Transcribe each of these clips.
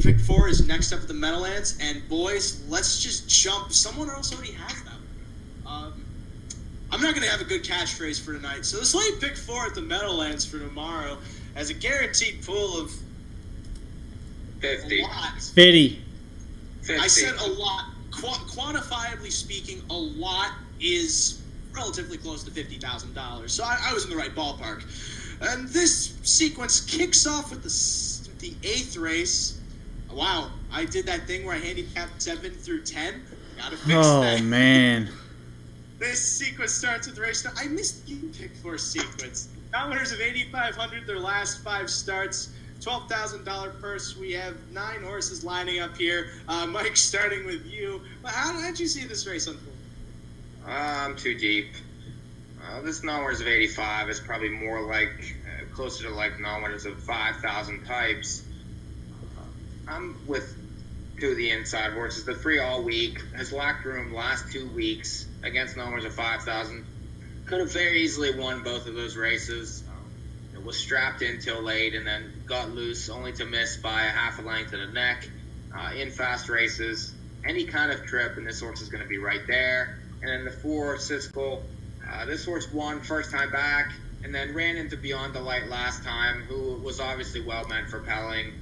Pick 4 is next up at the Meadowlands, and boys, let's just jump. Someone else already has that. I'm not going to have a good catchphrase for tonight, so let's lay Pick 4 at the Meadowlands for tomorrow as a guaranteed pool of 50. A lot. 50. I said a lot. Quantifiably speaking, a lot is relatively close to $50,000, so I was in the right ballpark. And this sequence kicks off with the 8th race. Wow, I did that thing where I handicapped 7 through 10. Gotta fix that. Oh, man. This sequence starts with race. I missed you Pick 4 sequence. Winners of $8,500 their last 5 starts. $12,000 purse. We have 9 horses lining up here. Mike, starting with you. How did you see this race unfold? I'm too deep. This non-winners of 85 is probably more like closer to like non-winners of 5,000 types. I'm with 2 of the inside horses. The 3 all week has lacked room last 2 weeks against non-winners of 5,000. Could have very easily won both of those races. It was strapped in till late and then got loose only to miss by a half a length and a neck in fast races. Any kind of trip, and this horse is going to be right there. And then the 4, Siskel. This horse won first time back and then ran into Beyond Delight last time, who was obviously well meant for Pelling.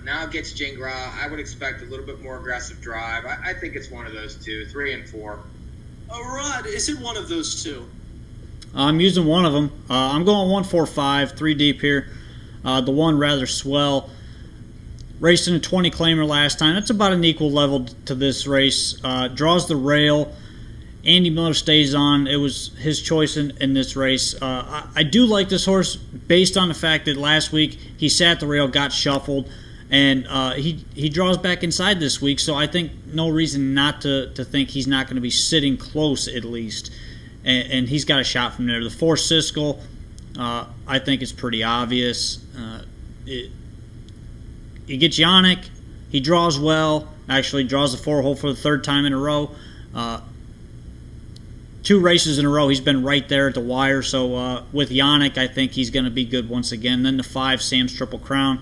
Now gets Jingra. I would expect a little bit more aggressive drive. I think it's one of those 2, 3 and 4. Rod, is it one of those 2? I'm using one of them. I'm going 1, 4, 5, 3 deep here. The one rather swell. Raced in a 20 claimer last time. That's about an equal level to this race. Draws the rail. Andy Miller stays on. It was his choice in this race. I do like this horse based on the fact that last week he sat the rail, got shuffled, and he draws back inside this week. So I think no reason not to think he's not going to be sitting close at least. And he's got a shot from there. The 4 Siskel, I think it's pretty obvious. He gets Yannick. He draws well. Actually draws the 4 hole for the 3rd time in a row. 2 races in a row, he's been right there at the wire. So with Yannick, I think he's going to be good once again. Then the 5, Sam's Triple Crown.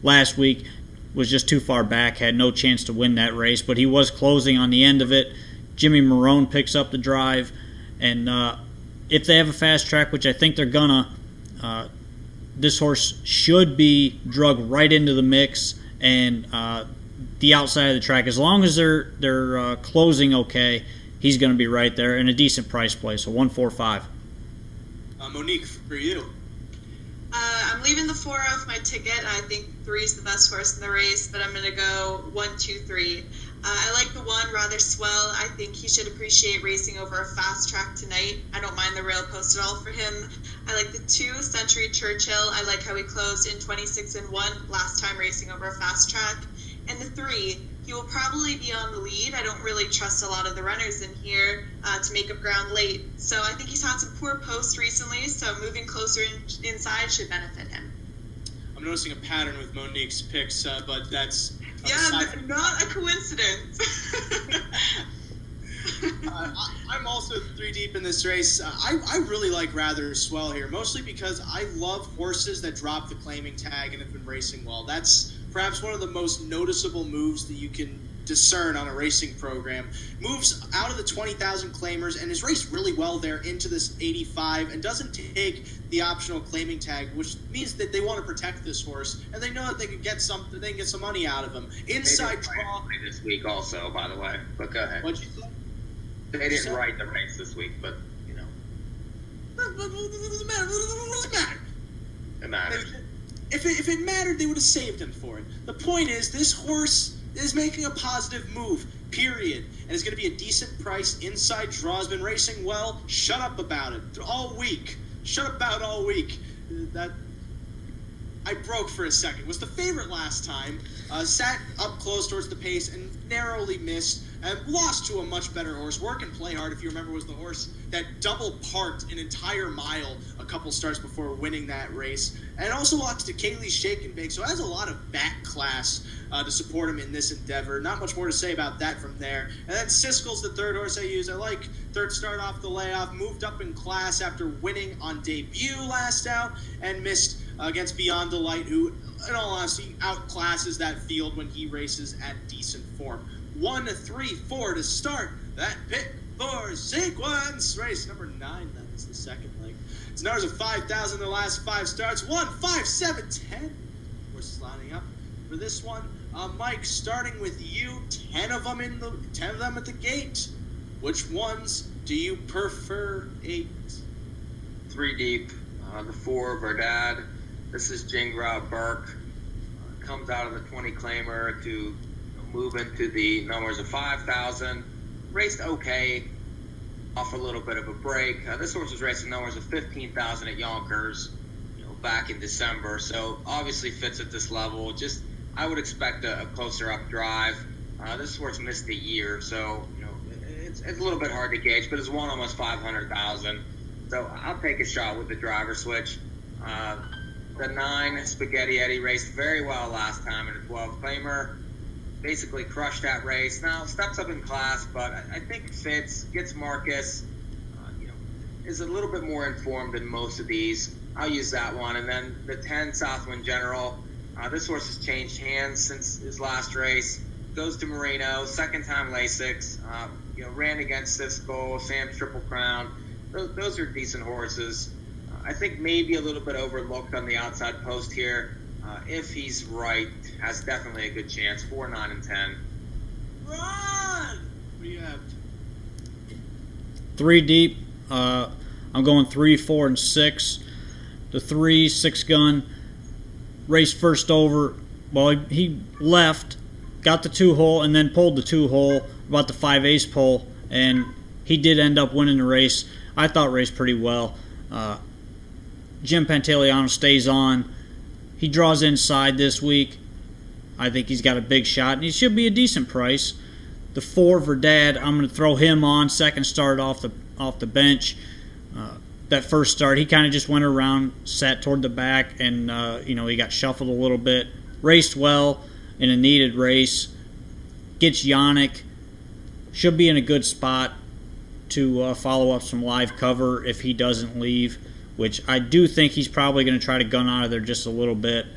Last week was just too far back, had no chance to win that race, but he was closing on the end of it. Jimmy Marone picks up the drive. And if they have a fast track, which I think they're gonna, this horse should be drugged right into the mix and the outside of the track. As long as they're closing okay, he's going to be right there in a decent price play. So 1, 4, 5. Monique, for you. I'm leaving the 4 off my ticket. I think 3 is the best horse in the race, but I'm going to go 1, 2, 3. I like the 1, rather swell. I think he should appreciate racing over a fast track tonight. I don't mind the rail post at all for him. I like the 2, Century Churchill. I like how he closed in 26 and 1 last time racing over a fast track. And the 3, he will probably be on the lead. I don't really trust a lot of the runners in here to make up ground late. So I think he's had some poor posts recently, so moving closer inside should benefit him. I'm noticing a pattern with Monique's picks, but that's... not a coincidence. I'm also 3 deep in this race. I really like Rather Swell here, mostly because I love horses that drop the claiming tag and have been racing well. That's perhaps one of the most noticeable moves that you can discern on a racing program. Moves out of the 20,000 claimers and has raced really well there into this 85 and doesn't take the optional claiming tag, which means that they want to protect this horse and they know that they can get some money out of him. Inside draw this week also, by the way. But go ahead. What'd you say? They didn't ride the race this week, but you know. What does it matter? What does it matter? It matters. If it mattered, they would have saved him for it. The point is, this horse is making a positive move, period. And it's going to be a decent price. Inside draw has been racing well. Shut up about it all week. Shut up about it all week. That I broke for a second. Was the favorite last time. Sat up close towards the pace and narrowly missed. And lost to a much better horse. Work and Play Hard, if you remember, was the horse that double parked an entire mile a couple starts before winning that race. And also lost to Kaylee's Shake and Bake, so has a lot of back class to support him in this endeavor. Not much more to say about that from there. And then Siskel's the 3rd horse I use. I like 3rd start off the layoff. Moved up in class after winning on debut last out and missed against Beyond Delight, who, in all honesty, outclasses that field when he races at decent form. 1, 3, 4 to start that pick four sequence. Race number 9, that is the second leg. It's numbers of 5,000 the last 5 starts. 1, 5, 7, 10. Horses lining up for this one. Mike, starting with you, 10 of them at the gate. Which ones do you prefer? 8. 3 deep. The 4, Verdad. This is Jingra Burke. Comes out of the 20 claimer to move into the numbers of 5,000. Raced okay, off a little bit of a break. This horse was racing numbers of 15,000 at Yonkers, back in December. So obviously fits at this level. Just I would expect a closer up drive. This horse missed a year, so it's a little bit hard to gauge. But it's won almost 500,000. So I'll take a shot with the driver switch. The 9, Spaghetti Eddie, raced very well last time in a 12 claimer. Basically crushed that race. Now steps up in class, but I think fits, gets Marcus, is a little bit more informed than most of these. I'll use that one. And then the 10, Southwind General. This horse has changed hands since his last race. Goes to Marino, second time Lasix. Ran against Cisco, Sam's Triple Crown. Those are decent horses. I think maybe a little bit overlooked on the outside post here. If he's right, has definitely a good chance. 4, 9, and 10. Run! We have 3 deep. I'm going 3, 4, and 6. The 3, 6 gun, raced first over. Well, he left, got the 2 hole, and then pulled the 2 hole about the 5 ace pole, and he did end up winning the race. I thought raced pretty well. Jim Pantaleano stays on. He draws inside this week. I think he's got a big shot, and he should be a decent price. The 4, Verdad, I'm going to throw him on. Second start off the bench. That first start, he kind of just went around, sat toward the back, and he got shuffled a little bit. Raced well in a needed race. Gets Yannick. Should be in a good spot to follow up some live cover if he doesn't leave, which I do think he's probably going to try to gun out of there just a little bit,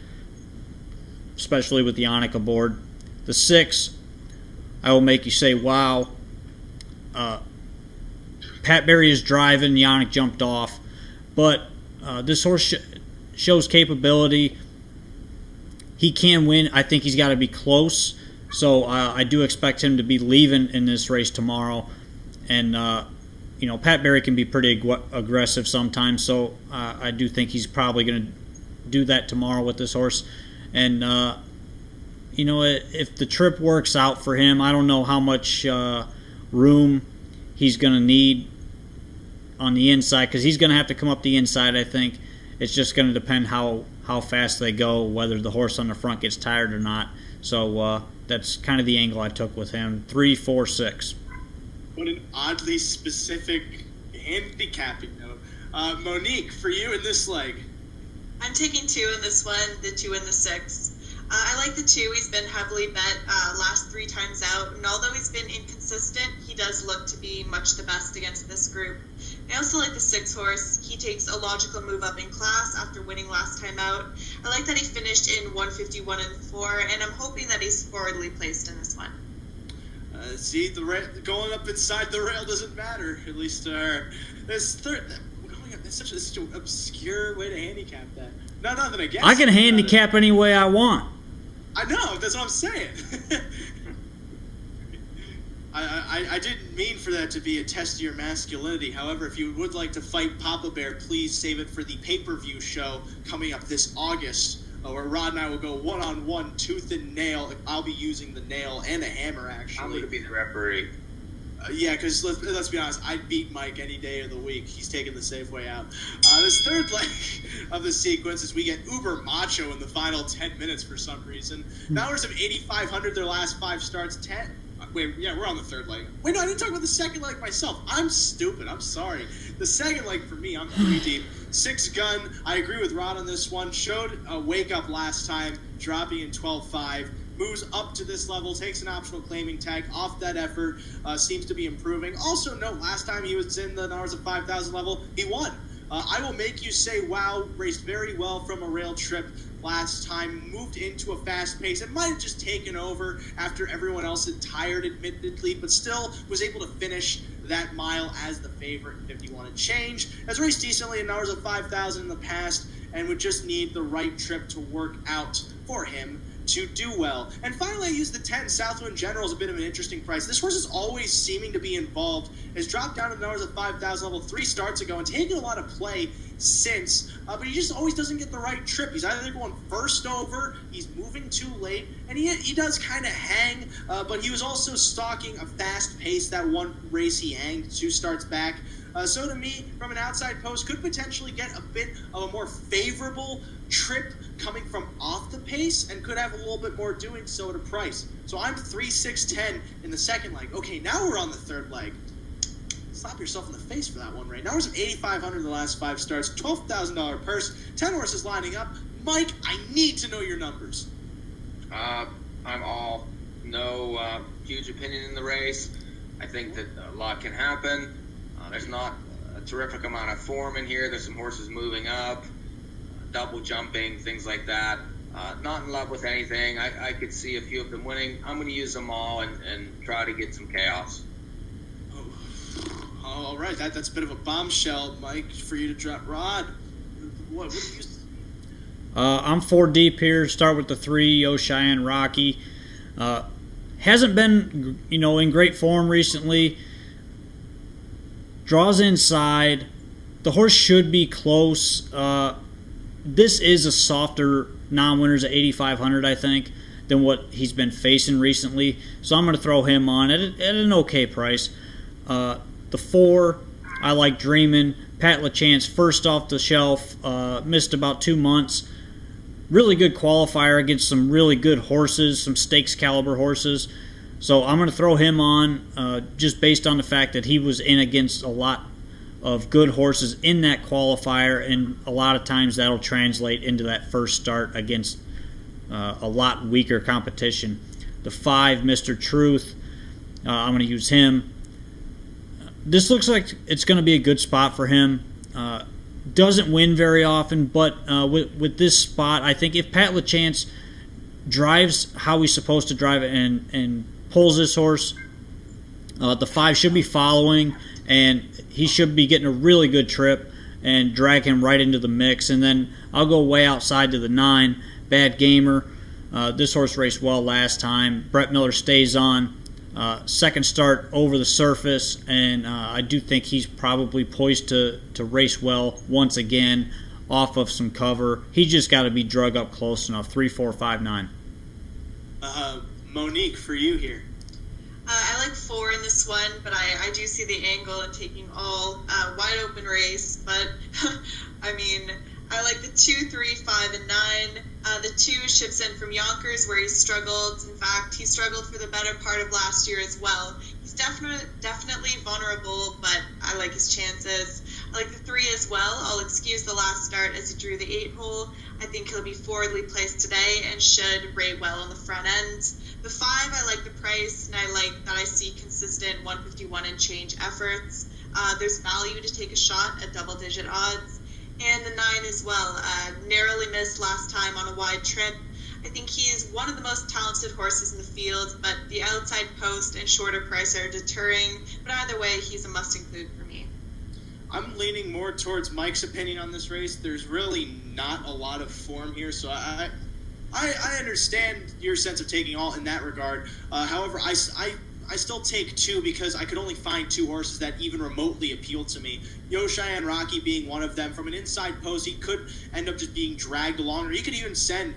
especially with Yannick aboard. The 6, I will make you say, wow. Pat Berry is driving, Yannick jumped off, but this horse shows capability. He can win. I think he's got to be close, so I do expect him to be leaving in this race tomorrow. And Pat Berry can be pretty aggressive sometimes, so I do think he's probably going to do that tomorrow with this horse. And if the trip works out for him, I don't know how much room he's going to need on the inside, because he's going to have to come up the inside, I think. It's just going to depend how fast they go, whether the horse on the front gets tired or not. So that's kind of the angle I took with him. 3, 4, 6. What an oddly specific handicapping note. Monique, for you in this leg. I'm taking 2 in this one, the 2 and the 6. I like the 2. He's been heavily bet last 3 times out, and although he's been inconsistent, he does look to be much the best against this group. I also like the 6 horse. He takes a logical move up in class after winning last time out. I like that he finished in 151 and 4, and I'm hoping that he's forwardly placed in this one. See, going up inside the rail doesn't matter. At least this third. That's such an obscure way to handicap that. No, nothing against. I can handicap any way I want. I know. That's what I'm saying. I didn't mean for that to be a test of your masculinity. However, if you would like to fight Papa Bear, please save it for the pay-per-view show coming up this August, where Rod and I will go one-on-one, tooth and nail. I'll be using the nail and a hammer, actually. I'm going to be the referee. Yeah, because let's be honest, I'd beat Mike any day of the week. He's taking the safe way out. This third leg of the sequence is we get uber macho in the final 10 minutes for some reason. Numbers of 8,500 their last 5 starts. 10. Wait, yeah, we're on the third leg. Wait, no, I didn't talk about the second leg myself. I'm stupid. I'm sorry. The second leg for me, I'm 3 deep. 6 gun. I agree with Rod on this one. Showed a wake up last time, dropping in 12.5. Moves up to this level, takes an optional claiming tag off that effort, seems to be improving. Also note, last time he was in the numbers of 5,000 level, he won. I Will Make You Say Wow raced very well from a rail trip last time, moved into a fast pace. It might have just taken over after everyone else had tired, admittedly, but still was able to finish that mile as the favorite in 51 and change. Has raced decently in hours of 5,000 in the past and would just need the right trip to work out for him to do well. And finally, I used the 10 Southwind General as a bit of an interesting price. This horse is always seeming to be involved. Has dropped down to the numbers of 5,000 level 3 starts ago and taken a lot of play since, but he just always doesn't get the right trip. He's either going first over, he's moving too late, and he does kind of hang, but he was also stalking a fast pace that one race he hanged 2 starts back. So to me, from an outside post, could potentially get a bit of a more favorable trip coming from off the pace and could have a little bit more doing so at a price. So I'm 3, 6, 10 in the second leg. Okay, now we're on the third leg. Slap yourself in the face for that one, right? Now we're at 8,500 in the last 5 starts, $12,000 purse, 10 horses lining up. Mike, I need to know your numbers. I'm all no huge opinion in the race. I think that a lot can happen. There's not a terrific amount of form in here. There's some horses moving up, double jumping, things like that. Not in love with anything. I could see a few of them winning. I'm going to use them all and try to get some chaos. Oh, all right. That's a bit of a bombshell, Mike, for you to drop. Rod, what do you... I'm 4 deep here. Start with the 3, Cheyenne Rocky. Hasn't been, in great form recently. Draws inside. The horse should be close. This is a softer non-winners at 8,500, I think, than what he's been facing recently. So I'm going to throw him on at an okay price. The 4, I like Dreamin'. Pat LaChance, first off the shelf, missed about 2 months. Really good qualifier against some really good horses, some stakes caliber horses. So I'm going to throw him on just based on the fact that he was in against a lot of good horses in that qualifier, and a lot of times that'll translate into that first start against a lot weaker competition. The 5, Mr. Truth, I'm going to use him. This looks like it's going to be a good spot for him. Doesn't win very often, but with this spot, I think if Pat LaChance drives how he's supposed to drive it and pulls this horse, the 5 should be following, and he should be getting a really good trip and drag him right into the mix. And then I'll go way outside to the 9, Bad Gamer. This horse raced well last time. Brett Miller stays on. Second start over the surface, and I do think he's probably poised to race well once again off of some cover. He's just got to be drug up close enough. 3, 4, 5, 9. Monique, for you here. I like 4 in this one, but I do see the angle in taking all wide open race. But I mean, I like the 2, 3, 5, and 9. The 2 ships in from Yonkers, where he struggled. In fact, he struggled for the better part of last year as well. He's definitely vulnerable, but I like his chances. I like the 3 as well. I'll excuse the last start as he drew the 8 hole. I think he'll be forwardly placed today and should rate well on the front end. The 5, I like the price, and I like that I see consistent 151 and change efforts. There's value to take a shot at double-digit odds. And the 9 as well, narrowly missed last time on a wide trip. I think he's one of the most talented horses in the field, but the outside post and shorter price are deterring. But either way, he's a must-include for me. I'm leaning more towards Mike's opinion on this race. There's really not a lot of form here, so I understand your sense of taking all in that regard. However, I still take 2 because I could only find 2 horses that even remotely appealed to me. Cheyenne Rocky being one of them. From an inside post, he could end up just being dragged along, or he could even send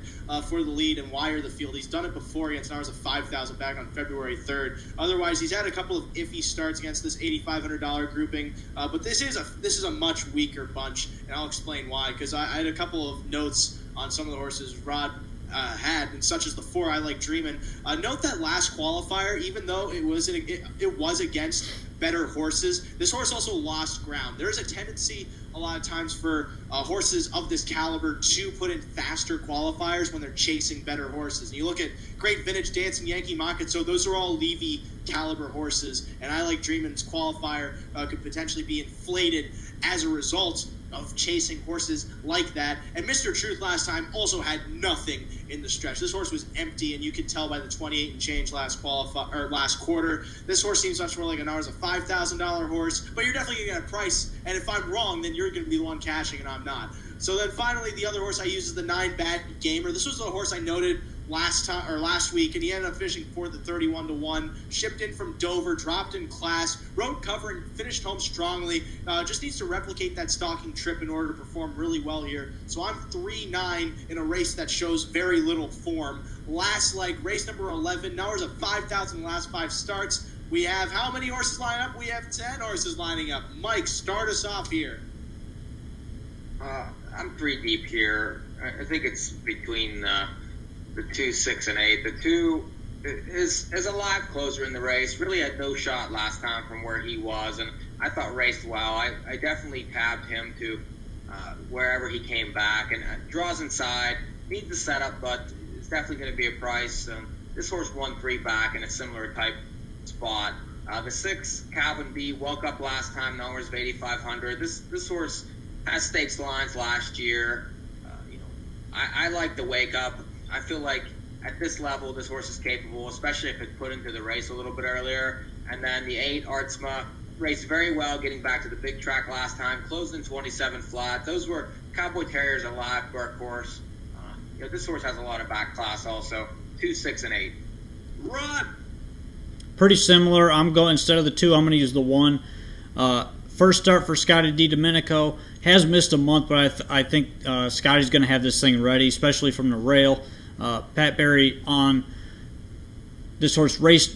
for the lead and wire the field. He's done it before against hours of 5,000 back on February 3rd. Otherwise, he's had a couple of iffy starts against this $8,500 grouping, but this is a much weaker bunch, and I'll explain why, because I had a couple of notes on some of the horses Rod had, and such as the 4, I like Dreamin'. Note that last qualifier, even though it was against better horses, this horse also lost ground. There is a tendency a lot of times for horses of this caliber to put in faster qualifiers when they're chasing better horses. And you look at Great Vintage, Dancing Yankee, Market, so those are all Levy caliber horses, and I like Dreamin's qualifier could potentially be inflated as a result of chasing horses like that. And Mr. Truth last time also had nothing in the stretch. This horse was empty, and you could tell by the 28 and change last quarter. This horse seems much more like an ours, a $5,000 horse, but you're definitely going to get a price. And if I'm wrong, then you're going to be the one cashing, and I'm not. So then finally, the other horse I use is the 9 Bad Gamer. This was the horse I noted last week, and he ended up finishing fourth at 31-1. Shipped in from Dover, dropped in class, rode cover, and finished home strongly. Just needs to replicate that stalking trip in order to perform really well here. So I'm 3-9 in a race that shows very little form. Last leg, race number 11. Now there's a 5,000 last 5 starts. We have how many horses lining up? We have 10 horses lining up. Mike, start us off here. I'm 3 deep here. I think it's between the 2, 6, and 8. The 2 is a live closer in the race. Really had no shot last time from where he was, and I thought raced well. I definitely tabbed him to wherever he came back, and draws inside. Needs the setup, but it's definitely going to be a price. This horse won 3 back in a similar type spot. The 6, Calvin B, woke up last time, numbers of 8,500. This horse has stakes lines last year. I like the wake up. I feel like at this level, this horse is capable, especially if it's put into the race a little bit earlier. And then the 8, Artsma, raced very well, getting back to the big track last time, closed in 27 flat. Those were Cowboy Terriers, a live workhorse. This horse has a lot of back class also. 2, 6, and 8. Run! Pretty similar. I'm going, instead of the 2, I'm going to use the 1. First start for Scotty DiDomenico. Has missed a month, but I think Scotty's going to have this thing ready, especially from the rail. Pat Barry on this horse raced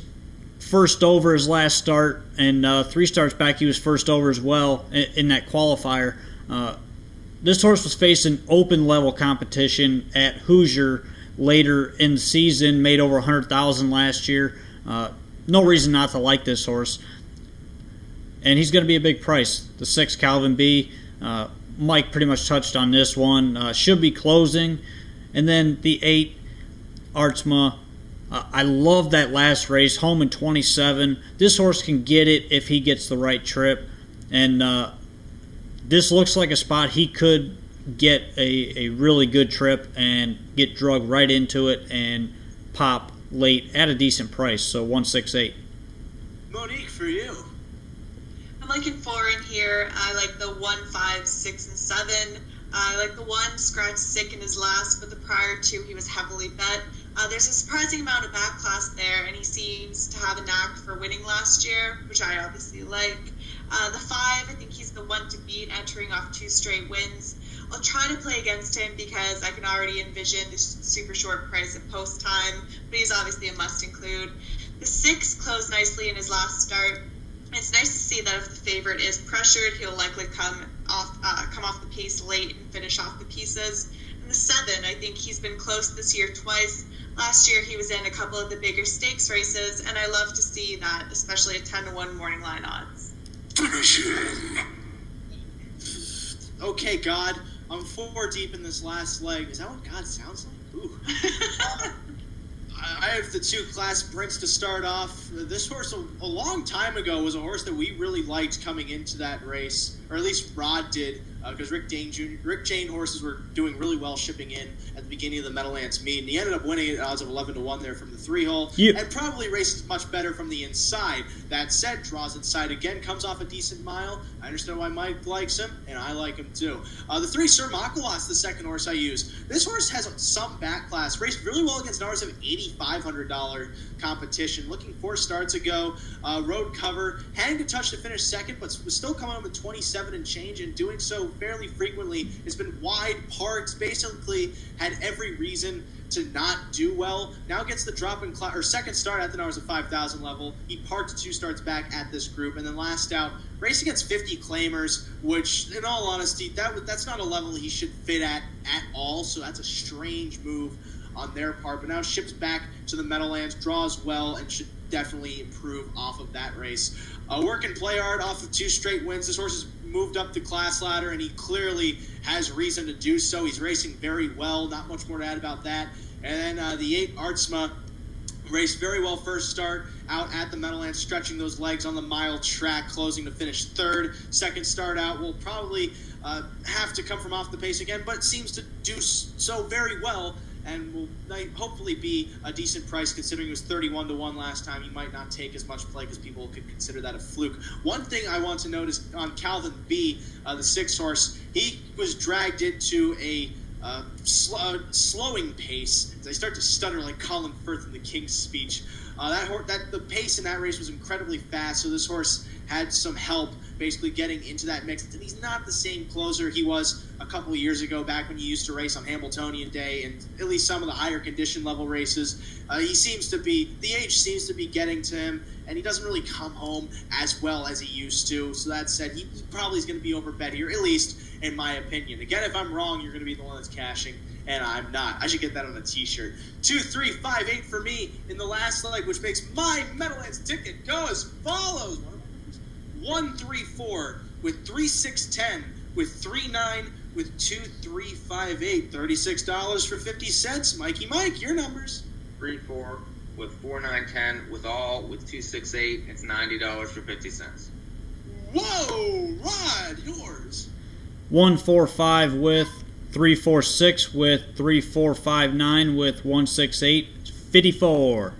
first over his last start, and 3 starts back he was first over as well in that qualifier. This horse was facing open level competition at Hoosier later in the season, made over $100,000 last year. No reason not to like this horse. And he's going to be a big price. The 6, Calvin B. Mike pretty much touched on this one. Should be closing. And then the 8, Artsma. I love that last race, home in 27. This horse can get it if he gets the right trip. And this looks like a spot he could get a really good trip and get drugged right into it and pop late at a decent price. So 168. Monique, for you. I'm liking 4 in here. I like the 1, 5, 6, and 7. I like the 1, scratched sick in his last, but the prior 2 he was heavily bet. There's a surprising amount of back class there, and he seems to have a knack for winning last year, which I obviously like. The 5, I think he's the one to beat, entering off 2 straight wins. I'll try to play against him because I can already envision this super short price at post time, but he's obviously a must include. The 6 closed nicely in his last start. It's nice to see that if the favorite is pressured, he'll likely come off the pace late and finish off the pieces. And the 7, I think he's been close this year twice. Last year he was in a couple of the bigger stakes races, and I love to see that, especially at 10-1 morning line odds. Finish him. Okay, God, I'm 4 deep in this last leg. Is that what God sounds like? Ooh. I have the 2 Class Sprints to start off. This horse, a long time ago, was a horse that we really liked coming into that race, or at least Rod did, because Rick Jane horses were doing really well shipping in at the beginning of the Meadowlands meet, and he ended up winning at odds of 11-1 there from the 3-hole, and probably races much better from the inside. That said, draws inside again, comes off a decent mile. I understand why Mike likes him, and I like him too. The 3, Sir Makalas, the second horse I use. This horse has some back class, raced really well against numbers of $8,500 competition. Looking 4 starts ago, road cover, having to touch to finish second, but was still coming up with 27 and change, and doing so fairly frequently. Has been wide parks, basically had every reason to not do well. Now gets the drop in second start at the numbers of 5,000 level. He parked 2 starts back at this group, and then last out, race against 50 claimers, which, in all honesty, that's not a level he should fit at all, so that's a strange move on their part. But now ships back to the Meadowlands, draws well, and should definitely improve off of that race. Working play hard off of 2 straight wins. This horse has moved up the class ladder, and he clearly has reason to do so. He's racing very well. Not much more to add about that. And then the 8, Artsma, Raced very well first start out at the Meadowlands, stretching those legs on the mile track, closing to finish third. Second start out will probably have to come from off the pace again, but seems to do so very well and will hopefully be a decent price considering it was 31-1 last time. He might not take as much play because people could consider that a fluke. One thing I want to note is on Calvin B, the 6 horse, he was dragged into a slowing pace. I start to stutter like Colin Firth in the King's Speech. The pace in that race was incredibly fast, so this horse had some help basically getting into that mix. And he's not the same closer he was a couple of years ago, back when he used to race on Hamiltonian Day and at least some of the higher condition level races. The age seems to be getting to him, and he doesn't really come home as well as he used to. So that said, he probably is going to be overbet here, at least in my opinion. Again, if I'm wrong, you're going to be the one that's cashing, and I'm not. I should get that on a t-shirt. 2, 3, 5, 8 for me in the last leg, which makes my Meadowlands ticket go as follows. 1, 3, 4 with 3, 6, 10 with 3, 9 with 2, 3, 5, 8. $36 for 50 cents. Mikey Mike, your numbers. 3, 4 with 4, 9, 10 with all with 2, 6, 8. It's $90 for 50 cents. Whoa, Rod, yours. 1, 4, 5 with 3, 4, 6 with 3, 4, 5, 9 with 1, 6, 8. 54.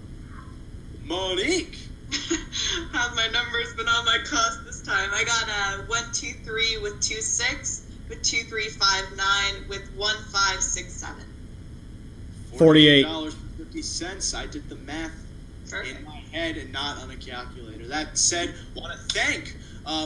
Monique. Have my numbers been on my cost this time? I got 1, 2, 3 with 2, 6 with 2, 3, 5, 9 with 1, 5, 6, 7. $48. $48.50. I did the math Perfect. in my head and not on a calculator. That said, I want to thank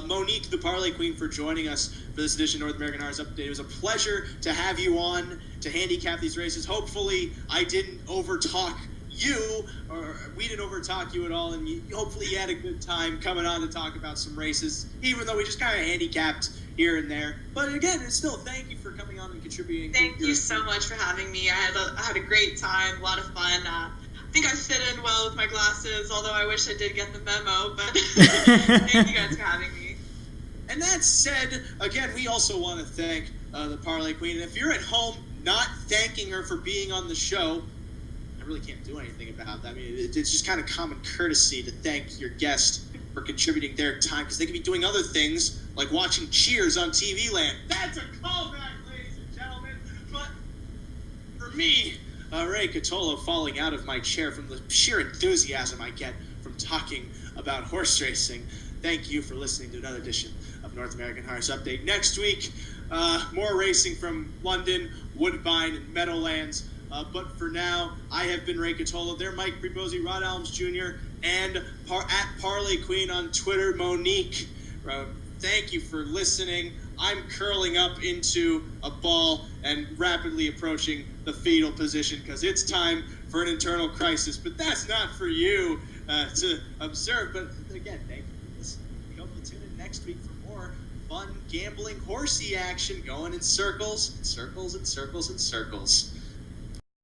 Monique, the Parlay Queen, for joining us for this edition of North American Horse Update. It was a pleasure to have you on to handicap these races. Hopefully, I didn't overtalk you, or we didn't overtalk you at all, and hopefully you had a good time coming on to talk about some races, even though we just kind of handicapped here and there. But again, it's still thank you for coming on and contributing. Thank you so much for having me. I had a great time, a lot of fun. I think I fit in well with my glasses, although I wish I did get the memo, but thank you guys for having me. And that said, again, we also want to thank the Parlay Queen. And if you're at home not thanking her for being on the show, I really can't do anything about that. I mean, it's just kind of common courtesy to thank your guest for contributing their time, because they could be doing other things like watching Cheers on TV Land. That's a callback, ladies and gentlemen. But for me, Ray Catolo falling out of my chair from the sheer enthusiasm I get from talking about horse racing. Thank you for listening to another edition of North American Horse Update. Next week, more racing from London, Woodbine, and Meadowlands. But for now, I have been Ray Catolo. They're Mike Prebosi, Rod Elms Jr., and at Parlay Queen on Twitter, Monique. Thank you for listening. I'm curling up into a ball and rapidly approaching the fetal position because it's time for an internal crisis. But that's not for you to observe. But again, thank you for listening. We hope you'll tune in next week for more fun, gambling, horsey action going in circles and circles and circles and circles.